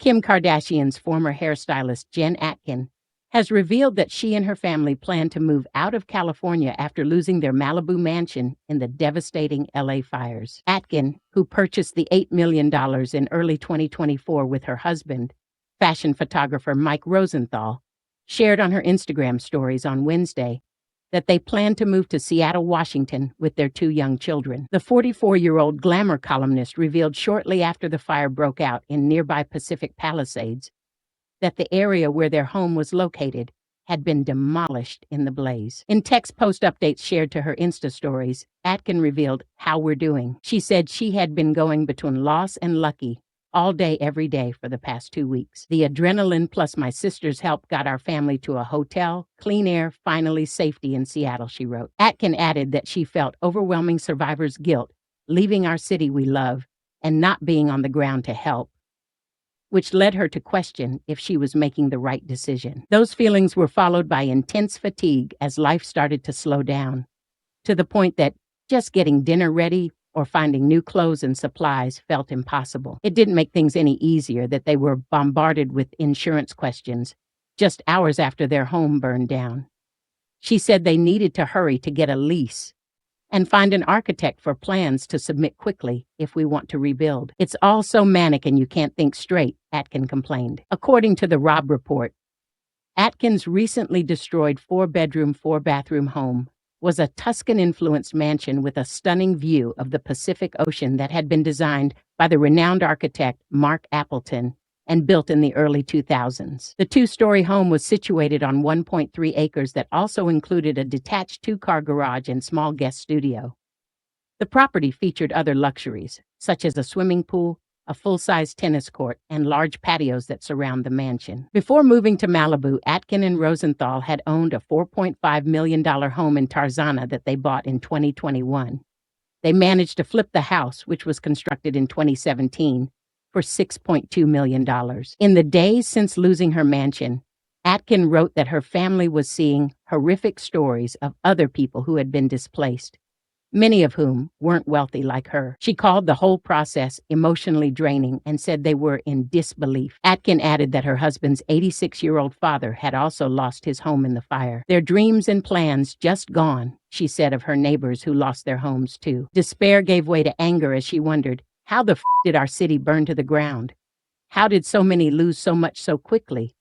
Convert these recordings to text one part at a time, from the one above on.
Kim Kardashian's former hairstylist Jen Atkin has revealed that she and her family plan to move out of California after losing their Malibu mansion in the devastating LA fires. Atkin, who purchased the $8 million in early 2024 with her husband, fashion photographer Mike Rosenthal, shared on her Instagram stories on Wednesday that they plan to move to Seattle, Washington with their 2 young children. The 44-year-old Glamour columnist revealed shortly after the fire broke out in nearby Pacific Palisades that the area where their home was located had been demolished in the blaze. In text post updates shared to her Insta Stories, Atkin revealed how we're doing. She said she had been going between loss and lucky all day, every day for the past 2 weeks. The adrenaline plus my sister's help got our family to a hotel, clean air, finally safety in Seattle, she wrote. Atkin added that she felt overwhelming survivor's guilt, leaving our city we love and not being on the ground to help, which led her to question if she was making the right decision. Those feelings were followed by intense fatigue as life started to slow down, to the point that just getting dinner ready or finding new clothes and supplies felt impossible. It didn't make things any easier that they were bombarded with insurance questions just hours after their home burned down. She said they needed to hurry to get a lease and find an architect for plans to submit quickly if we want to rebuild. It's all so manic and you can't think straight, Atkin complained. According to the Robb Report, Atkin's recently destroyed 4-bedroom, 4-bathroom home was a Tuscan-influenced mansion with a stunning view of the Pacific Ocean that had been designed by the renowned architect Mark Appleton and built in the early 2000s. The 2-story home was situated on 1.3 acres that also included a detached 2-car garage and small guest studio. The property featured other luxuries, such as a swimming pool, a full-size tennis court, and large patios that surround the mansion. Before moving to Malibu, Atkin and Rosenthal had owned a $4.5 million home in Tarzana that they bought in 2021. They managed to flip the house, which was constructed in 2017, for $6.2 million. In the days since losing her mansion, Atkin wrote that her family was seeing horrific stories of other people who had been displaced, many of whom weren't wealthy like her. She called the whole process emotionally draining and said they were in disbelief. Atkin added that her husband's 86-year-old father had also lost his home in the fire. Their dreams and plans just gone, she said of her neighbors who lost their homes too. Despair gave way to anger as she wondered, how the did our city burn to the ground? How did so many lose so much so quickly?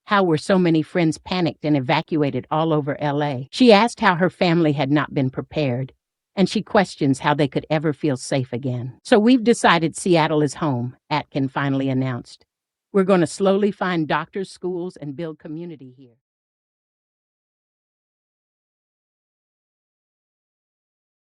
How were so many friends panicked and evacuated all over LA? She asked how her family had not been prepared, and she questions how they could ever feel safe again. So we've decided Seattle is home, Atkin finally announced. We're going to slowly find doctors, schools, and build community here.